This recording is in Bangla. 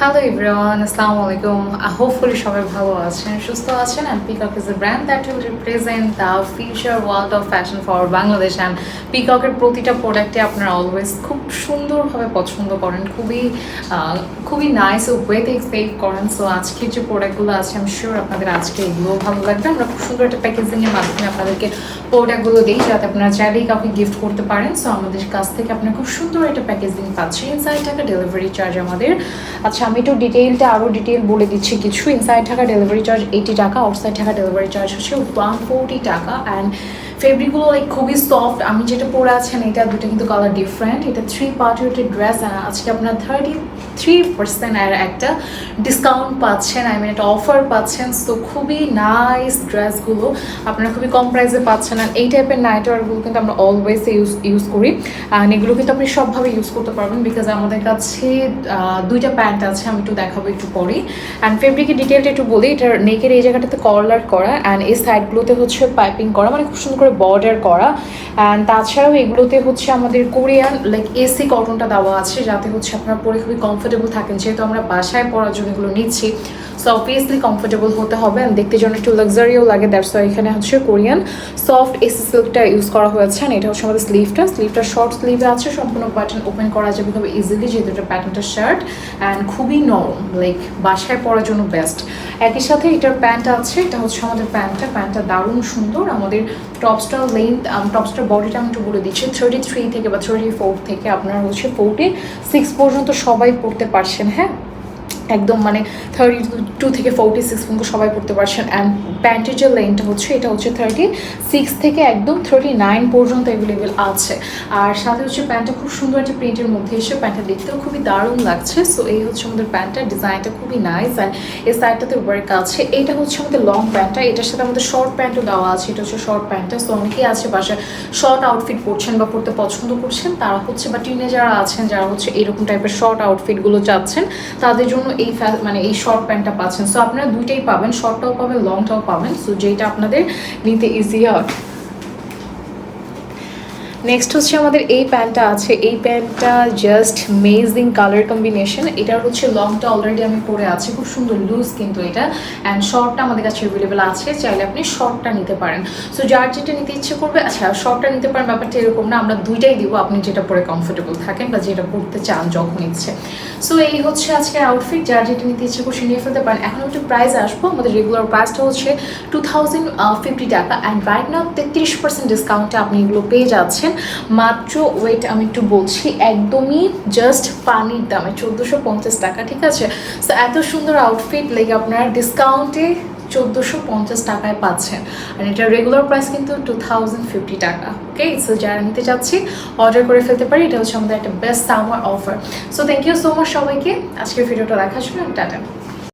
Hello everyone, Assalamu alaikum. Hopefully সবাই ভালো আছেন, সুস্থ আছেন and Peacock is a brand that will represent the future world of fashion for Bangladesh and Peacock এর প্রতিটা প্রোডাক্টে আপনারা অলওয়েজ খুব সুন্দরভাবে পছন্দ করেন, খুবই নাইস ওয়েতে সেভ করেন। সো আজকের যে প্রোডাক্টগুলো আছে আমি শিওর আপনাদের আজকে এগুলো ভালো লাগবে। আমরা খুব সুন্দর একটা প্যাকেজিংয়ের মাধ্যমে আপনাদেরকে প্রোডাক্টগুলো দিই যাতে আপনারা চাইলেই কাউকে গিফট করতে পারেন। সো আমাদের কাছ থেকে আপনারা খুব সুন্দর একটা প্যাকেজিং পাচ্ছেন। ইনসাইড টাকা ডেলিভারি চার্জ আমাদের। আচ্ছা, আমি একটু আরও ডিটেল বলে দিচ্ছি কিছু। ইনসাইড টাকা ডেলিভারি চার্জ 80 টাকা, আউটসাইড টাকা ডেলিভারি চার্জ হচ্ছে 140 টাকা। অ্যান্ড ফেব্রিকগুলো খুবই সফট। আমি যেটা পরে আছেন এটা দুটো কিন্তু কালার ডিফারেন্ট। এটা 3 পার্ট ওয়েটের ড্রেস। আজকে আপনার 33% আর একটা ডিসকাউন্ট পাচ্ছেন, একটা অফার পাচ্ছেন। সো খুবই নাইস ড্রেসগুলো আপনারা খুবই কম প্রাইসে পাচ্ছেন। আর এই টাইপের নাইটওয়ারগুলো কিন্তু আমরা অলওয়েজ ইউজ করি। আর এগুলো কিন্তু আপনি সবভাবে ইউজ করতে পারবেন বিকজ আমাদের কাছে দুইটা প্যান্ট আছে, আমি একটু দেখাবো একটু পরে। অ্যান্ড ফেব্রিকের ডিটেলটা একটু বলি, এটার নেকের এই জায়গাটাতে কলার করা অ্যান্ড এই সাইডগুলোতে হচ্ছে পাইপিং করা, মানে খুব সুন্দর করে বর্ডার করা। অ্যান্ড তাছাড়াও এগুলোতে হচ্ছে আমাদের কোরিয়ান এসি কটনটা দেওয়া আছে যাতে হচ্ছে আপনারা পরে খুবই কমফোর্টেবল থাকেন। যেহেতু আমরা বাসায় পরার জন্য এগুলো নিচ্ছি, সো অবভিয়াসলি কমফোর্টেবল হতে হবে অ্যান্ড দেখতে যেন একটু লাক্সারিও লাগে। দ্যাটস ওয়াই এখানে হচ্ছে কোরিয়ান সফট এসি সিল্কটা ইউজ করা হয়েছে। এটা হচ্ছে আমাদের স্লিভটা শর্ট স্লিভে আছে, সম্পূর্ণ বাটন ওপেন করা যাবে খুব ইজিলি যেহেতু এটা প্যাটার্নটা শার্ট অ্যান্ড খুবই নরম, বাসায় পরার জন্য বেস্ট। একই সাথে এটার প্যান্ট আছে, এটা হচ্ছে আমাদের প্যান্টটা দারুণ সুন্দর। আমাদের টপসটার বডিটা আমি একটু বলে দিচ্ছি 33 থেকে বা 34 থেকে আপনারা হচ্ছে 46 পর্যন্ত সবাই পড়তে পারছেন। হ্যাঁ, একদম 32 থেকে 46 পর্যন্ত সবাই পড়তে পারছেন। অ্যান্ড প্যান্টের যে লেনটা হচ্ছে এটা হচ্ছে 36 থেকে একদম 39 পর্যন্ত অ্যাভেলেবেল আছে। আর সাথে হচ্ছে প্যান্টটা খুব সুন্দর একটা প্রিন্টের মধ্যে এসে প্যান্টটা দেখতেও খুবই দারুণ লাগছে। সো এই হচ্ছে আমাদের প্যান্টটার ডিজাইনটা খুবই নাইস অ্যান্ড এই সাইডটাতে ওয়ার্ক আছে। এটা হচ্ছে আমাদের লং প্যান্টটা, এটার সাথে আমাদের শর্ট প্যান্টও দেওয়া আছে। এটা হচ্ছে শর্ট প্যান্টটা। সো অনেকেই আছে বাসায় শর্ট আউটফিট পরছেন বা পরতে পছন্দ করছেন, তারা হচ্ছে বা টিনেজাররা আছেন যারা হচ্ছে এরকম টাইপের শর্ট আউটফিটগুলো চাচ্ছেন, তাদের জন্য এই শর্ট প্যান্টটা পাচ্ছেন। সো আপনারা দুইটাই পাবেন, শর্টটাও পাবেন, লংটাও পাবেন। সো যেটা আপনাদের নিতে ইজি হয়। নেক্সট হচ্ছে আমাদের এই প্যান্টটা আছে। এই প্যান্টটা জাস্ট মেজিং কালার কম্বিনেশন। এটার হচ্ছে লংটা অলরেডি আমি পরে আছি, খুব সুন্দর লুজ কিন্তু এটা। অ্যান্ড শর্টটা আমাদের কাছে অ্যাভেলেবেল আছে, চাইলে আপনি শর্টটা নিতে পারেন। সো যার যেটা নিতে ইচ্ছে করবে, আচ্ছা শর্টটা নিতে পারেন ব্যাপারটা এরকম না, আমরা দুইটাই দিব, আপনি যেটা পরে কমফোর্টেবল থাকেন বা যেটা পরতে চান যখন ইচ্ছে। সো এই হচ্ছে আজকের আউটফিট, যার যেটা নিতে ইচ্ছে করছে নিয়ে ফেলতে পারেন। এখন একটু প্রাইস আসবো। আমাদের রেগুলার প্রাইসটা হচ্ছে 2050 টাকা অ্যান্ড রাইট নাও 33% ডিসকাউন্টে আপনি এগুলো পেয়ে যাচ্ছেন মাত্র। ওয়েট আমি একটু বলছি, একদমই জাস্ট পানির দামে 1450 টাকা। ঠিক আছে, সো এত সুন্দর আউটফিট আপনারা ডিসকাউন্টে 1450 টাকায় পাচ্ছেন। আর এটা রেগুলার প্রাইস কিন্তু 2050 টাকা। ওকে, সো যারা নিতে চাচ্ছি অর্ডার করে ফেলতে পারি। এটা হচ্ছে আমাদের একটা best summer offer. So thank you so much সবাইকে আজকের ভিডিওটা দেখার জন্য। টাটা।